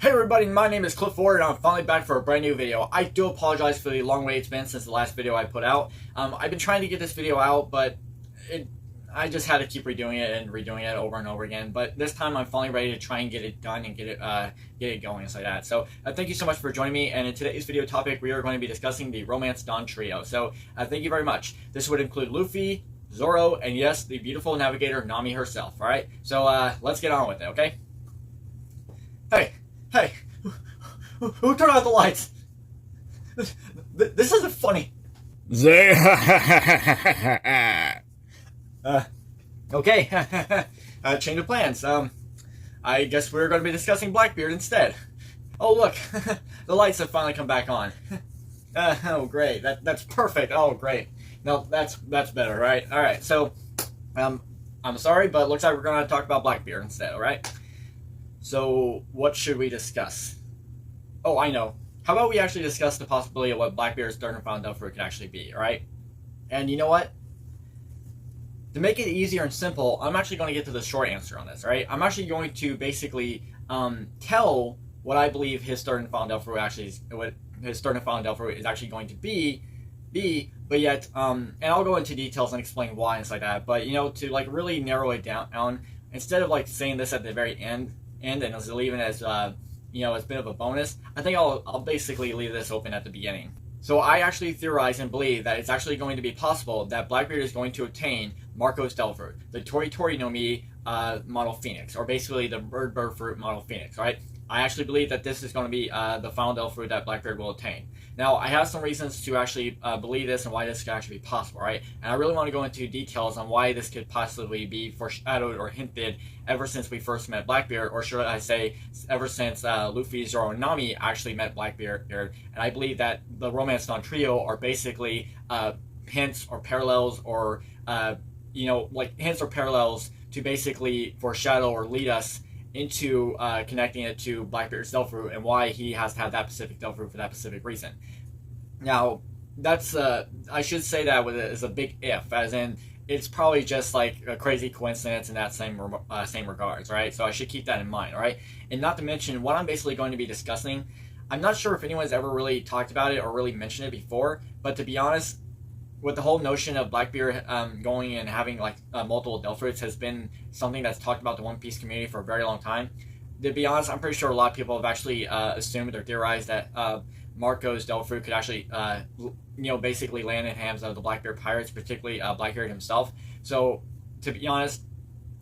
Hey everybody, my name is Clif and I'm finally back for a brand new video. I do apologize for the long wait it's been since the last video I put out. I've been trying to get this video out, but I just had to keep redoing it and redoing it over and over again. But this time I'm finally ready to try and get it done and get it going and like that. So thank you so much for joining me. And in today's video topic, we are going to be discussing the Romance Dawn trio. So thank you very much. This would include Luffy, Zoro, and yes, the beautiful navigator Nami herself. All right. So let's get on with it. Okay. Hey, who turned out the lights? This isn't funny. Okay, change of plans. I guess we're going to be discussing Blackbeard instead. Oh look, the lights have finally come back on. Oh great, that's perfect. Oh great. No, that's better, right? All right. So, I'm sorry, but it looks like we're going to talk about Blackbeard instead. All right. So, what should we discuss? Oh, I know. How about we actually discuss the possibility of what Blackbeard's third and final Devil Fruit could actually be, alright? And you know what? To make it easier and simple, I'm actually going to get to the short answer on this, alright? I'm actually going to basically tell what I believe his third and final Devil Fruit actually is, what his third and final Devil Fruit is actually going to be, but yet, and I'll go into details and explain why and stuff like that, but, you know, to, like, really narrow it down, instead of, like, saying this at the very end and leave it as, you know, as a bit of a bonus, I think I'll basically leave this open at the beginning. So I actually theorize and believe that it's actually going to be possible that Blackbeard is going to obtain Marco's Devil Fruit, the Tori Nami model Phoenix, or basically the bird fruit model Phoenix, right? I actually believe that this is going to be the final Devil Fruit that Blackbeard will obtain. Now, I have some reasons to actually believe this and why this could actually be possible, right? And I really want to go into details on why this could possibly be foreshadowed or hinted ever since we first met Blackbeard, or should I say, ever since Luffy, Zoro, and Nami actually met Blackbeard. And I believe that the Romance Dawn trio are basically hints or parallels, or you know, like hints or parallels to basically foreshadow or lead us into connecting it to Blackbeard's Devil Fruit and why he has to have that specific Devil Fruit for that specific reason. Now, that's I should say that with it is a big if, as in it's probably just like a crazy coincidence in that same regards, right? So I should keep that in mind, all right? And not to mention what I'm basically going to be discussing. I'm not sure if anyone's ever really talked about it or really mentioned it before, but to be honest, with the whole notion of Blackbeard going and having like multiple Devil Fruits has been something that's talked about the One Piece community for a very long time. To be honest, I'm pretty sure a lot of people have actually assumed or theorized that Marco's Devil Fruit could actually, you know, basically land in the hands of the Blackbeard pirates, particularly Blackbeard himself. So, to be honest,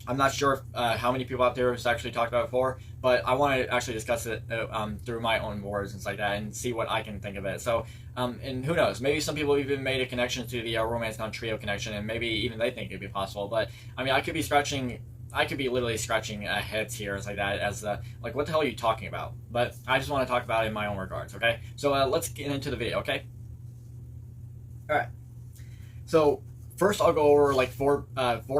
I'm not sure how many people out there have actually talked about it before, but I want to actually discuss it through my own words and stuff like that and see what I can think of it. So, and who knows, maybe some people even made a connection to the Romance Dawn trio connection, and maybe even they think it'd be possible. But, I mean, I could be literally scratching heads here and like that as, like, what the hell are you talking about? But I just want to talk about it in my own regards, okay? So, let's get into the video, okay? Alright. So, first, I'll go over like four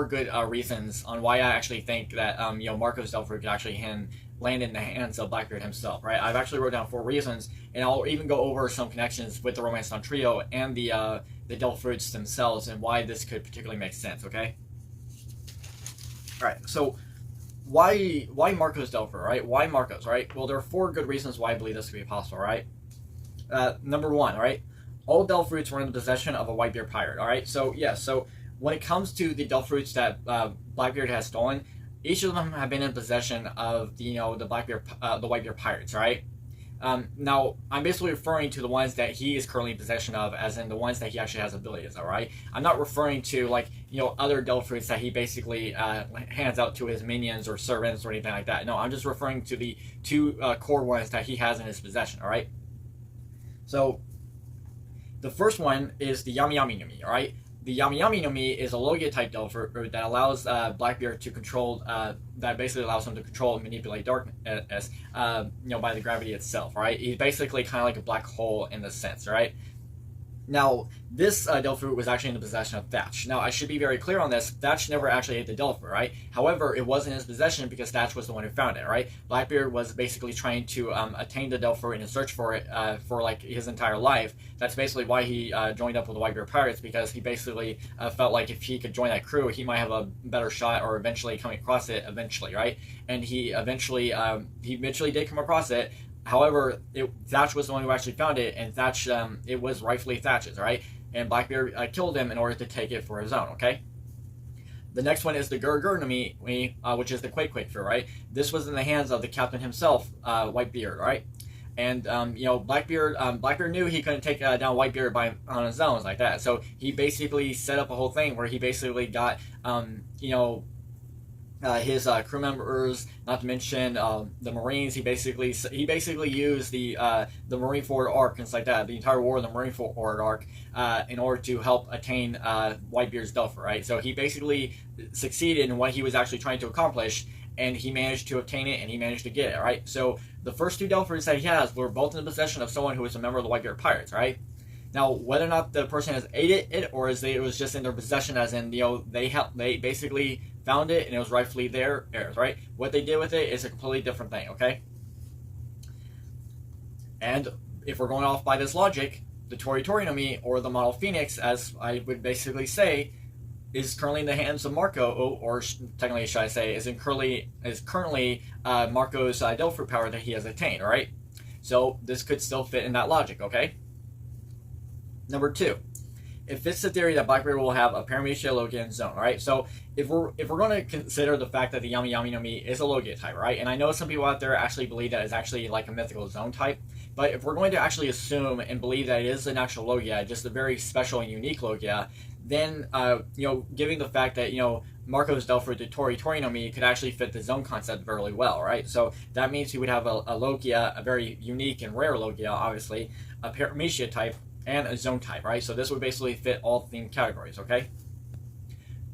good reasons on why I actually think that you know, Marco's Devil Fruit could actually land in the hands of Blackbeard himself. Right? I've actually wrote down 4 reasons, and I'll even go over some connections with the Romance Dawn trio and the Devil Fruits themselves and why this could particularly make sense. Okay. All right. So why Marco's Devil Fruit? Right? Why Marco's? Right? Well, there are 4 good reasons why I believe this could be possible. Right? Number 1. Right? All Devil Fruits were in the possession of a Whitebeard pirate, alright? So, yeah, so when it comes to the Devil Fruits that Blackbeard has stolen, each of them have been in possession of the, you know, the Whitebeard pirates, right? Now, I'm basically referring to the ones that he is currently in possession of, as in the ones that he actually has abilities, alright? I'm not referring to, like, you know, other Devil Fruits that he basically hands out to his minions or servants or anything like that. No, I'm just referring to the 2 core ones that he has in his possession, alright? So, the first one is the Yami Nami, alright? The Yami Nami is a Logia type Devil Fruit that allows Blackbeard to control, that basically allows him to control and manipulate darkness, you know, by the gravity itself, right? He's basically kind of like a black hole in this sense, right? Now, this Devil Fruit was actually in the possession of Thatch. Now, I should be very clear on this. Thatch never actually ate the Devil Fruit, right? However, it was in his possession because Thatch was the one who found it, right? Blackbeard was basically trying to attain the Devil Fruit and search for it for like his entire life. That's basically why he joined up with the Whitebeard Pirates, because he basically felt like if he could join that crew, he might have a better shot or eventually coming across it eventually, right? And he eventually did come across it. However, Thatch was the one who actually found it, and Thatch, it was rightfully Thatch's, right? And Blackbeard killed him in order to take it for his own, okay? The next one is the Gura Nami, which is the Quake Fruit, right? This was in the hands of the captain himself, Whitebeard, right? And Blackbeard knew he couldn't take down Whitebeard on his own, like that. So he basically set up a whole thing where he basically got, his crew members, not to mention the Marines. He basically used the Marine Forward arc and like that, the entire war of the Marine Forward arc, in order to help attain Whitebeard's Devil Fruit, right? So he basically succeeded in what he was actually trying to accomplish, and he managed to obtain it, and he managed to get it, right? So the first two Devil Fruits that he has were both in the possession of someone who was a member of the Whitebeard Pirates, right? Now, whether or not the person has ate it, or it was just in their possession, as in, they basically found it and it was rightfully theirs, right? What they did with it is a completely different thing, okay? And if we're going off by this logic, the Tori Nami, or the Model Phoenix, as I would basically say, is currently in the hands of Marco, or technically, should I say, is currently Marco's Devil Fruit power that he has attained, right? So this could still fit in that logic, okay? Number 2, it fits the theory that Blackbeard will have a Paramecia, Logia, and Zone, right? So if we're going to consider the fact that the Yami Nami is a Logia type, right? And I know some people out there actually believe that it's actually like a mythical Zone type, but if we're going to actually assume and believe that it is an actual Logia, just a very special and unique Logia, then given the fact that Marco's Devil Fruit, the Tori Nami, could actually fit the Zone concept very well, right? So that means he would have a Logia, a very unique and rare Logia, obviously, a Paramecia type, and a Zone type, right? So this would basically fit all themed categories, okay?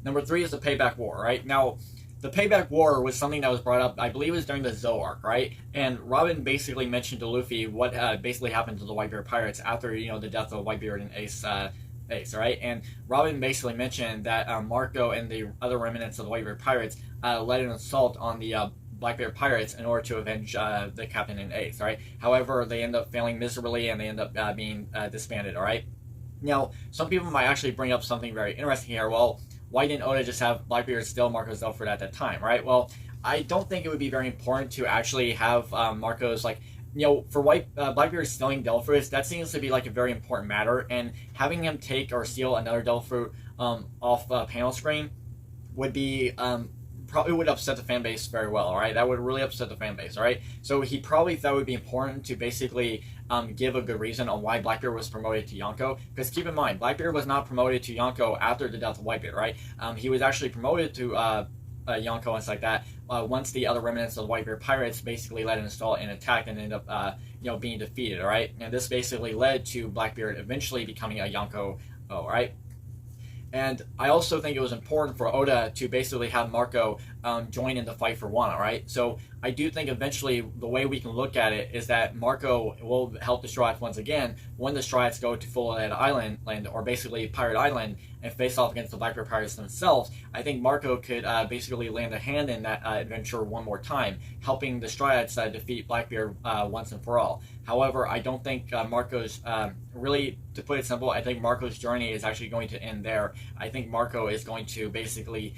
Number 3 is the Payback War, right? Now, the Payback War was something that was brought up, I believe it was during the Zoro arc, right? And Robin basically mentioned to Luffy what basically happened to the Whitebeard Pirates after, the death of Whitebeard and Ace, right? And Robin basically mentioned that Marco and the other remnants of the Whitebeard Pirates led an assault on the Blackbeard Pirates in order to avenge the captain and Ace, right? However, they end up failing miserably, and they end up being disbanded, all right? Now, some people might actually bring up something very interesting here. Well, why didn't Oda just have Blackbeard steal Marco's Devil Fruit at that time, right? Well, I don't think it would be very important to actually have Marco's, for Blackbeard stealing Devil Fruits, that seems to be like a very important matter, and having him take or steal another Devil Fruit off panel screen would be probably would upset the fan base very well, all right? That would really upset the fan base, all right? So he probably thought it would be important to basically give a good reason on why Blackbeard was promoted to Yonko, because keep in mind, Blackbeard was not promoted to Yonko after the death of Whitebeard, right? He was actually promoted to Yonko and stuff like that once the other remnants of the Whitebeard Pirates basically led an assault and attacked and ended up being defeated, all right? And this basically led to Blackbeard eventually becoming a Yonko, all right? And I also think it was important for Oda to basically have Marco join in the fight for Wano, right? So I do think eventually the way we can look at it is that Marco will help the Straw Hats once again when the Straw Hats go to Full Head Island, or basically Pirate Island, and face off against the Blackbeard Pirates themselves. I think Marco could basically land a hand in that adventure one more time, helping the Straw Hats defeat Blackbeard once and for all. However, I don't think Marco's, really, to put it simple, I think Marco's journey is actually going to end there. I think Marco is going to basically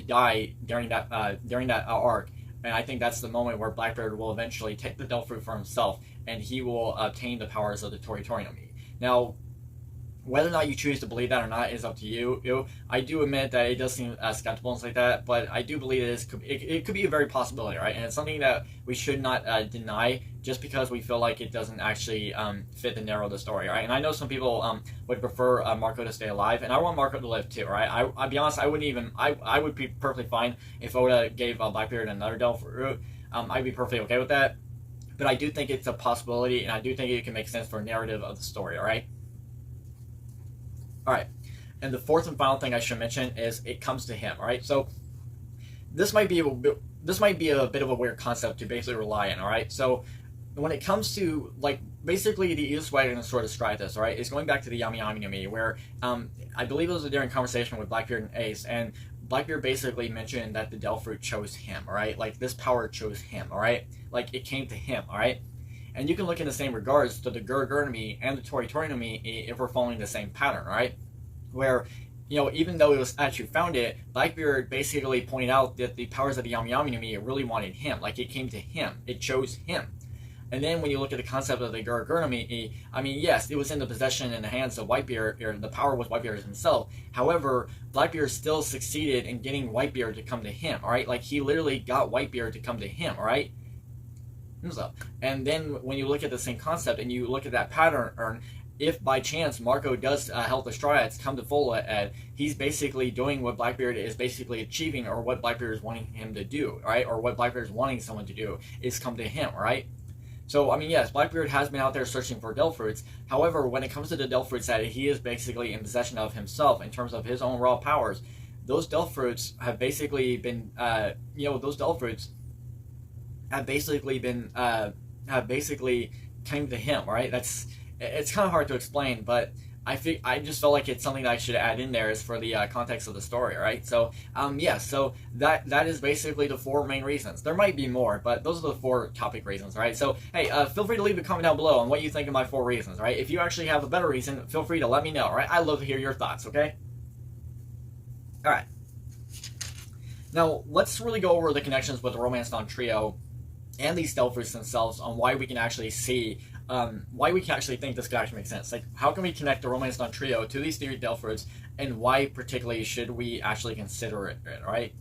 die during that arc, and I think that's the moment where Blackbeard will eventually take the Devil Fruit for himself, and he will obtain the powers of the Tori Nami. Now, whether or not you choose to believe that or not is up to you. I do admit that it does seem skeptical and like that, but I do believe it could be a very possibility, right? And it's something that we should not deny just because we feel like it doesn't actually fit the narrow of the story, right? And I know some people would prefer Marco to stay alive, and I want Marco to live too, right? I'll be honest, I would be perfectly fine if Oda gave Blackbeard another Devil Fruit. I'd be perfectly okay with that, but I do think it's a possibility, and I do think it can make sense for a narrative of the story, all right? All right, and the fourth and final thing I should mention is it comes to him. All right, so this might be a bit of a weird concept to basically rely on. All right, so when it comes to basically the easiest way to sort of describe this, right, is going back to the Yami Yami no Mi, where I believe it was during conversation with Blackbeard and Ace, and Blackbeard basically mentioned that the Devil Fruit chose him, alright? Like, this power chose him, alright? Like, it came to him, alright? And you can look in the same regards to the Gura no Mi and the Tori no Mi if we're following the same pattern, right? Where, you know, even though it was Statue found it, Blackbeard basically pointed out that the powers of the Yami Yami no Mi really wanted him. Like, it came to him. It chose him. And then when you look at the concept of the Gura no Mi, I mean, yes, it was in the possession and the hands of Whitebeard, or the power was Whitebeard himself. However, Blackbeard still succeeded in getting Whitebeard to come to him, alright? Like, he literally got Whitebeard to come to him, alright? And then when you look at the same concept and you look at that pattern, if by chance Marco does help the Straw Hats come to full Ed, he's basically doing what Blackbeard is basically achieving, or what Blackbeard is wanting him to do, right? Or what Blackbeard is wanting someone to do, is come to him, right? So, I mean, yes, Blackbeard has been out there searching for Devil Fruits. However, when it comes to the Devil Fruits that he is basically in possession of himself in terms of his own raw powers, those Devil Fruits have basically been, those Devil Fruits have basically been, came to him, right? It's kind of hard to explain, but I just felt like it's something that I should add in there is for the context of the story, right? So, so that is basically the 4 main reasons. There might be more, but those are the 4 topic reasons, right? So, hey, feel free to leave a comment down below on what you think of my 4 reasons, right? If you actually have a better reason, feel free to let me know, right? I'd love to hear your thoughts, okay? Alright. Now, let's really go over the connections with the Romance Dawn Trio and these Devil Fruits themselves on why we can actually see why we can actually think this could actually make sense. Like, how can we connect the Romance Dawn Trio to these 3 Devil Fruits, and why particularly should we actually consider it, right?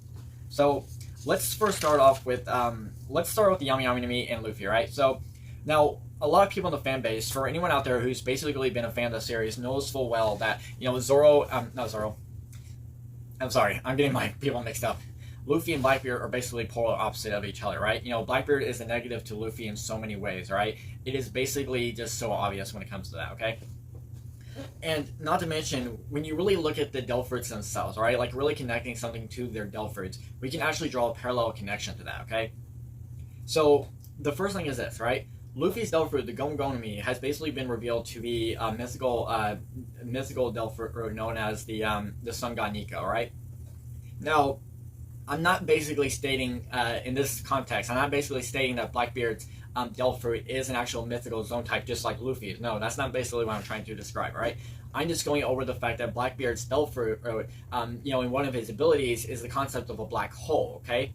So, let's first start off with, the Yami Yami no Mi and Luffy, right? So, now, a lot of people in the fan base, for anyone out there who's basically been a fan of the series, knows full well that, you know, I'm sorry, I'm getting my people mixed up. Luffy and Blackbeard are basically polar opposite of each other, right? You know, Blackbeard is a negative to Luffy in so many ways, right? It is basically just so obvious when it comes to that, okay? And not to mention, when you really look at the Devil Fruits themselves, right? Like, really connecting something to their Devil Fruits, we can actually draw a parallel connection to that, okay? So, the first thing is this, right? Luffy's Devil Fruit, the Gon no Mi, has basically been revealed to be a mythical Devil Fruit known as the Sun God Nico, right? Now, I'm not basically stating, in this context, I'm not basically stating that Blackbeard's Devil Fruit is an actual mythical zone type just like Luffy's. No, that's not basically what I'm trying to describe, right? I'm just going over the fact that Blackbeard's Devil Fruit, in one of his abilities, is the concept of a black hole, okay?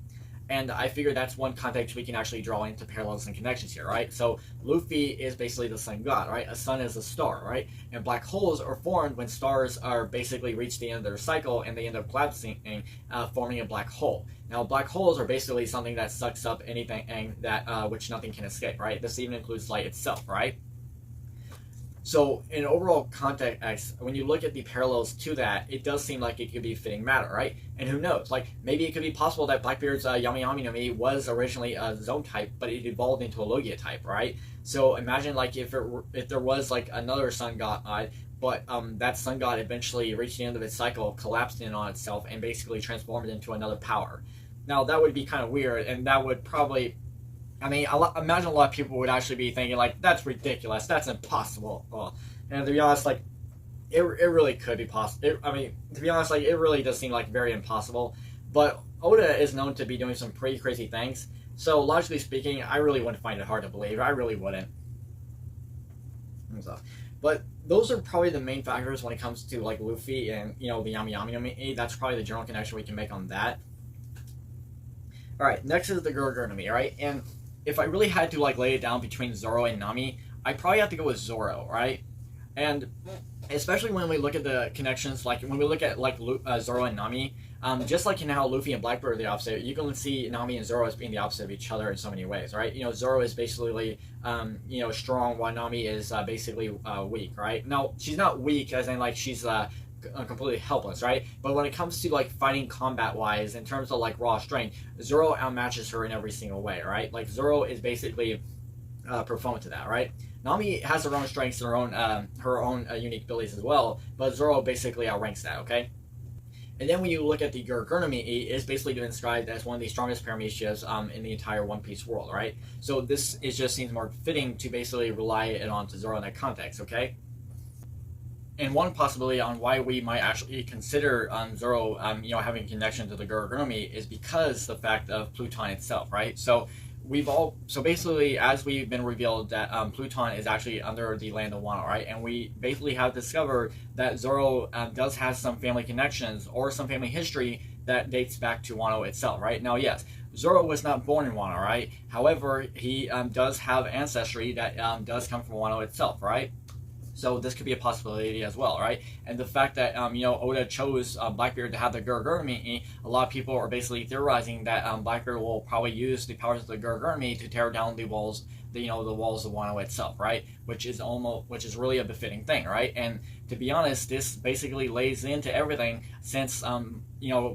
And I figure that's one context we can actually draw into parallels and connections here, right? So Luffy is basically the sun god, right? A sun is a star, right? And black holes are formed when stars are basically reach the end of their cycle and they end up collapsing, forming a black hole. Now, black holes are basically something that sucks up anything that which nothing can escape, right? This even includes light itself, right? So, in overall context, when you look at the parallels to that, it does seem like it could be fitting matter, right? And who knows? Like, maybe it could be possible that Blackbeard's Yami Yami no Mi was originally a zone type, but it evolved into a Logia type, right? So, imagine, like, if there was, like, another sun god, but that sun god eventually reached the end of its cycle, collapsed in on itself, and basically transformed into another power. Now, that would be kind of weird, and that would probably... I mean, imagine a lot of people would actually be thinking, like, that's ridiculous, that's impossible. Well, and to be honest, like, it really could be possible. I mean, to be honest, like, it really does seem, like, very impossible. But Oda is known to be doing some pretty crazy things. So, logically speaking, I really wouldn't find it hard to believe. I really wouldn't. But those are probably the main factors when it comes to, like, Luffy and, you know, the Yami Yami no Mi. That's probably the general connection we can make on that. Alright, next is the Gura no Mi, right? And if I really had to, like, lay it down between Zoro and Nami, I'd probably have to go with Zoro, right? And especially when we look at the connections, like, when we look at, like, Zoro and Nami, just like in how Luffy and Blackbeard are the opposite, you can see Nami and Zoro as being the opposite of each other in so many ways, right? You know, Zoro is basically, strong, while Nami is basically weak, right? Now, she's not weak as in, like, she's completely helpless, right? But when it comes to, like, fighting combat-wise, in terms of, like, raw strength, Zoro outmatches her in every single way, right? Like, Zoro is basically performant to that, right? Nami has her own strengths and her own unique abilities as well, but Zoro basically outranks that, okay? And then when you look at the Gurgurumi, it's basically been described as one of the strongest paramecias in the entire One Piece world, right? So this is just seems more fitting to basically rely it on to Zoro in that context, okay? And one possibility on why we might actually consider Zoro, having a connection to the Gurgurumi is because the fact of Pluton itself, right? So basically, as we've been revealed that Pluton is actually under the land of Wano, right? And we basically have discovered that Zoro does have some family connections or some family history that dates back to Wano itself, right? Now, yes, Zoro was not born in Wano, right? However, he does have ancestry that does come from Wano itself, right? So this could be a possibility as well, right? And the fact that Oda chose Blackbeard to have the Gurgurumi, a lot of people are basically theorizing that Blackbeard will probably use the powers of the Gurgurumi to tear down the walls, the walls of Wano itself, right? Which is really a befitting thing, right? And to be honest, this basically lays into everything since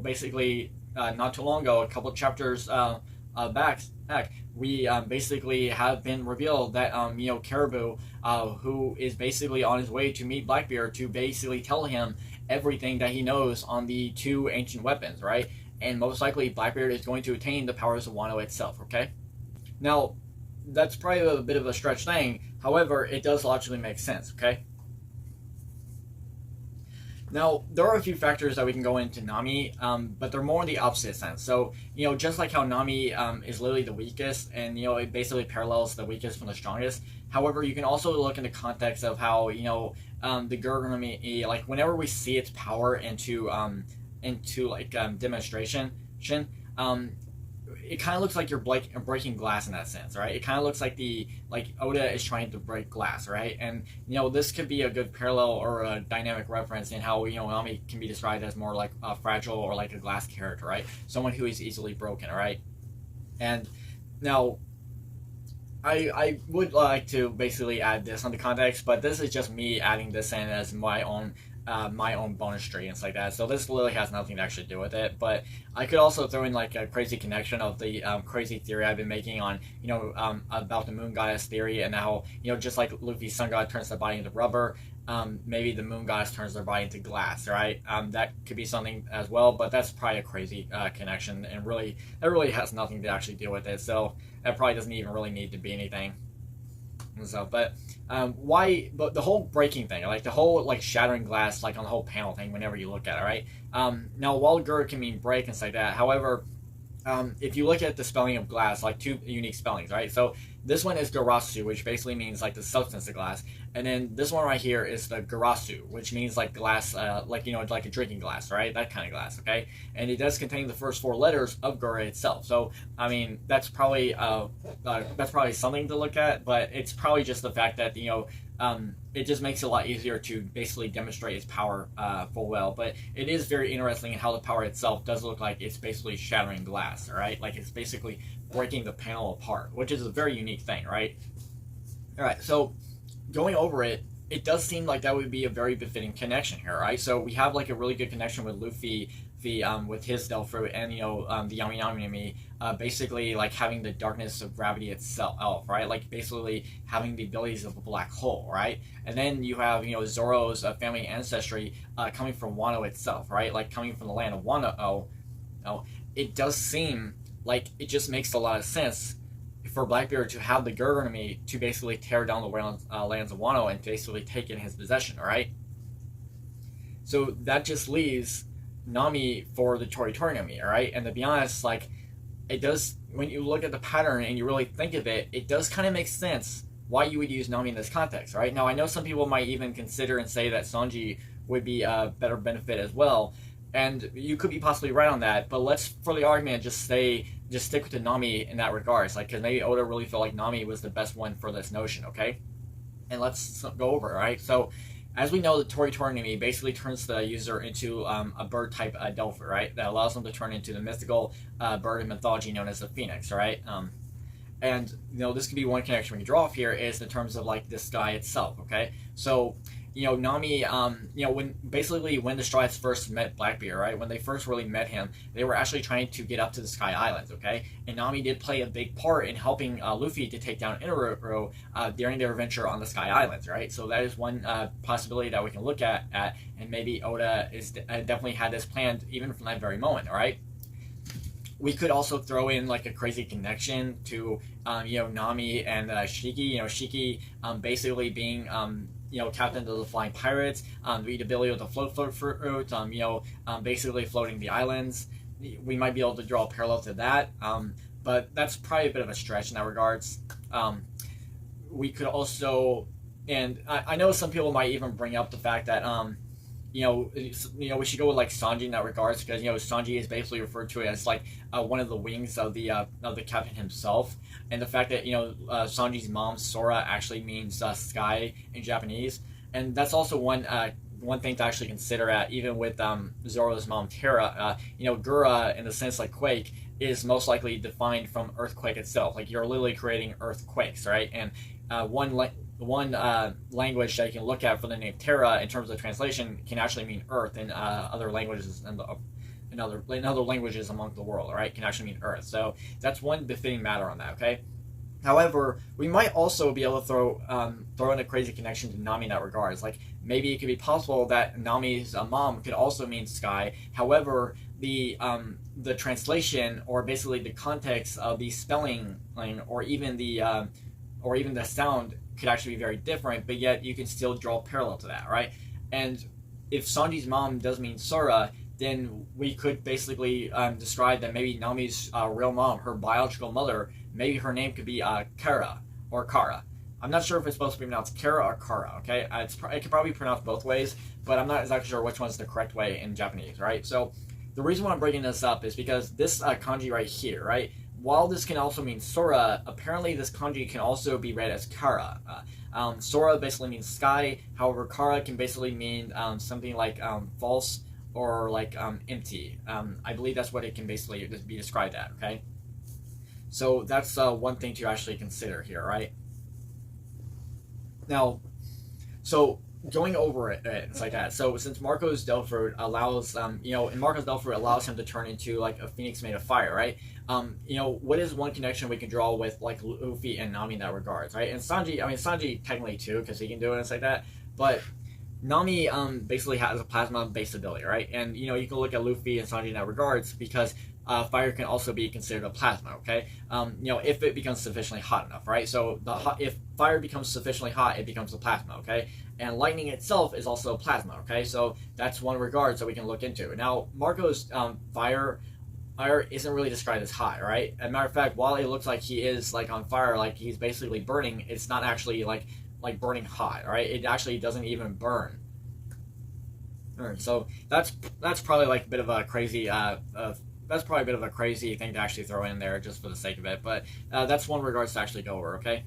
basically not too long ago, a couple of chapters back, we basically have been revealed that Caribou, who is basically on his way to meet Blackbeard to basically tell him everything that he knows on the two ancient weapons, right? And most likely Blackbeard is going to attain the powers of Wano itself, okay? Now, that's probably a bit of a stretch thing, however, it does logically make sense, okay? Now, there are a few factors that we can go into Nami, but they're more in the opposite sense. So, just like how Nami is literally the weakest, and, it basically parallels the weakest from the strongest. However, you can also look in the context of how, the Gurgurumi, like, whenever we see its power into demonstration, it kind of looks like you're breaking glass in that sense, right? It kind of looks like Oda is trying to break glass, right? And this could be a good parallel or a dynamic reference in how Nami can be described as more like a fragile or like a glass character, right? Someone who is easily broken, right? And now, I would like to basically add this on the context, but this is just me adding this in as my own bonus tree and stuff like that. So this literally has nothing to actually do with it. But I could also throw in like a crazy connection of the crazy theory I've been making on about the moon goddess theory, and how just like Luffy's sun god turns their body into rubber, maybe the moon goddess turns their body into glass, right? That could be something as well, but that's probably a crazy connection, and that really has nothing to actually deal with it. So that probably doesn't even really need to be anything. So, but the whole breaking thing, like the whole like shattering glass, like on the whole panel thing, whenever you look at it, right? Now, while Gura can mean break and stuff like that, however, if you look at the spelling of glass, like two unique spellings, right? So this one is Garasu, which basically means like the substance of glass, and then this one right here is the Garasu, which means like glass, like a drinking glass, right? That kind of glass, okay? And it does contain the first four letters of Gura itself. So I mean, that's probably something to look at, but it's probably just the fact that it just makes it a lot easier to basically demonstrate its power full well. But it is very interesting in how the power itself does look like it's basically shattering glass, right? Like it's basically breaking the panel apart, which is a very unique thing, right? All right, so going over it, it does seem like that would be a very befitting connection here, right? So we have like a really good connection with Luffy, with his Devil Fruit, and the Yami Nami, basically like having the darkness of gravity itself, right? Like basically having the abilities of a black hole, right? And then you have Zoro's family ancestry coming from Wano itself, right? Like coming from the land of Wano. It does seem like it just makes a lot of sense for Blackbeard to have the Gurgurumi to basically tear down the lands of Wano and basically take in his possession, right? So that just leaves Nami for the Tori Nami, right? And to be honest, like, it does, when you look at the pattern and you really think of it, it does kind of make sense why you would use Nami in this context, right? Now, I know some people might even consider and say that Sanji would be a better benefit as well, and you could be possibly right on that, but let's, for the argument, just stick with the Nami in that regards, like, because maybe Oda really felt like Nami was the best one for this notion, okay? And let's go over it, right? So, as we know, the Tori Nami basically turns the user into a bird-type Delphi, right? That allows them to turn into the mythical bird in mythology known as the Phoenix, right? And, this could be one connection we can draw off here is in terms of, like, the sky itself, okay? So, Nami, when the Straw Hats first met Blackbeard, right? When they first really met him, they were actually trying to get up to the Sky Islands, okay? And Nami did play a big part in helping Luffy to take down Inaro during their adventure on the Sky Islands, right? So that is one possibility that we can look at, and maybe Oda is definitely had this planned even from that very moment, all right? We could also throw in like a crazy connection to Nami and Shiki. Shiki basically being captain of the Flying Pirates, the ability to float basically floating the islands. We might be able to draw a parallel to that, but that's probably a bit of a stretch in that regards. We could also, and I know some people might even bring up the fact that we should go with like Sanji in that regards, because Sanji is basically referred to as like one of the wings of the captain himself, and the fact that Sanji's mom Sora actually means sky in Japanese, and that's also one thing to actually consider at, even with Zoro's mom Terra. Gura, in the sense like quake, is most likely defined from earthquake itself. Like you're literally creating earthquakes, right? And one language that you can look at for the name Terra in terms of translation can actually mean earth in other languages and in other languages among the world, right? Can actually mean earth. So that's one befitting matter on that, okay? However, we might also be able to throw in a crazy connection to Nami in that regards. Like maybe it could be possible that Nami's mom could also mean sky. However, the translation, or basically the context of the spelling, or even the sound, could actually be very different, but yet you can still draw a parallel to that, right? And if Sanji's mom does mean Sora, then we could basically describe that maybe Nami's real mom, her biological mother, maybe her name could be Kara or Kara. I'm not sure if it's supposed to be pronounced Kara or Kara, okay? It could probably be pronounced both ways, but I'm not exactly sure which one's the correct way in Japanese, right? So the reason why I'm bringing this up is because this kanji right here, right? While this can also mean Sora, apparently this kanji can also be read as Kara. Sora basically means sky, however Kara can basically mean something like false or like empty. I believe that's what it can basically be described at, okay? So that's one thing to actually consider here, right? Now, so going over it's like that. So since Marco's Devil Fruit allows, and Marco's Devil Fruit allows him to turn into like a phoenix made of fire, right? What is one connection we can draw with like Luffy and Nami in that regards, right? And Sanji technically too, because he can do it and like that, but Nami basically has a plasma-based ability, right? And you can look at Luffy and Sanji in that regards, because fire can also be considered a plasma, okay? If it becomes sufficiently hot enough, right? So if fire becomes sufficiently hot, it becomes a plasma, okay? And lightning itself is also a plasma, okay? So that's one regards that we can look into. Now, Marco's fire isn't really described as hot, right? As a matter of fact, while it looks like he is like on fire, like he's basically burning, it's not actually like burning hot, right? It actually doesn't even burn. So that's probably like a bit of a crazy thing to actually throw in there just for the sake of it, but that's one regards to actually go over, okay?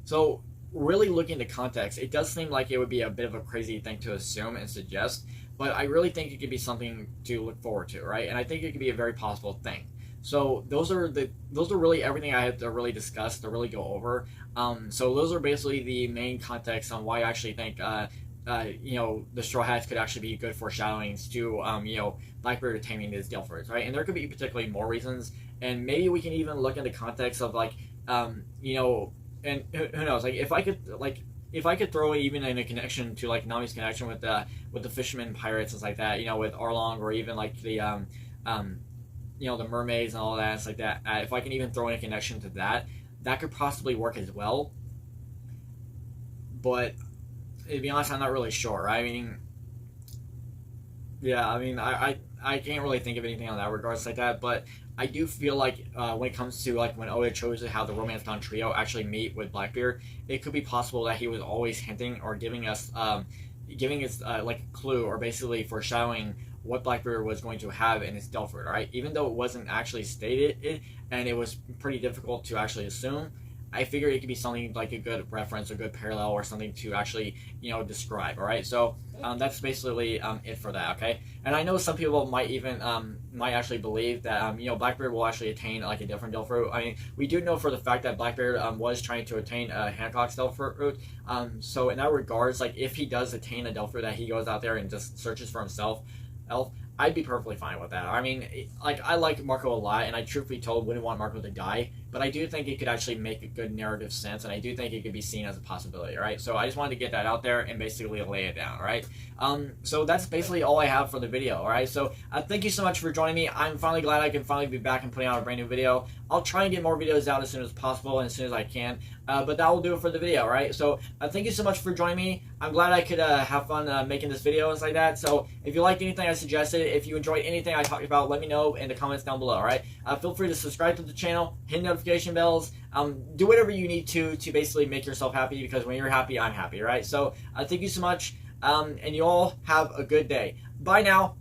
So really looking into context, it does seem like it would be a bit of a crazy thing to assume and suggest, but I really think it could be something to look forward to, right? And I think it could be a very possible thing. So those are really everything I had to really discuss, to really go over. So those are basically the main context on why I actually think the Straw Hats could actually be good foreshadowings to Blackbeard attaining his Devil Fruits, right? And there could be particularly more reasons, and maybe we can even look in the context of like and who knows, like if I could throw even in a connection to like Nami's connection with the fishermen pirates and like that, with Arlong, or even like the the mermaids and all that, it's like that. If I can even throw in a connection to that could possibly work as well. But to be honest, I'm not really sure. I can't really think of anything on that regards like that. But I do feel like when it comes to like when Oda chose how the Romance Dawn trio actually meet with Blackbeard, it could be possible that he was always hinting or giving us like a clue, or basically foreshadowing what Blackbeard was going to have in his Devil Fruit, right? Even though it wasn't actually stated, and it was pretty difficult to actually assume, I figure it could be something like a good reference, a good parallel, or something to actually, describe. All right, so that's basically it for that. Okay, and I know some people might even might actually believe that Blackbeard will actually attain like a different Devil Fruit. I mean, we do know for the fact that Blackbeard was trying to attain Hancock's Devil Fruit. So in that regards, like if he does attain a Devil Fruit that he goes out there and just searches for himself, I'd be perfectly fine with that. I mean, like, I like Marco a lot, and I truthfully told wouldn't want Marco to die, but I do think it could actually make a good narrative sense, and I do think it could be seen as a possibility, right? So I just wanted to get that out there and basically lay it down, right? So that's basically all I have for the video, all right? So thank you so much for joining me. I'm finally glad I can finally be back and putting out a brand new video. I'll try and get more videos out as soon as possible and as soon as I can, but that will do it for the video, all right? So thank you so much for joining me. I'm glad I could have fun making this video and like that. So if you liked anything I suggested, if you enjoyed anything I talked about, let me know in the comments down below, all right? Feel free to subscribe to the channel, hit notification bells, do whatever you need to basically make yourself happy, because when you're happy, I'm happy, right? So thank you so much, and you all have a good day. Bye now.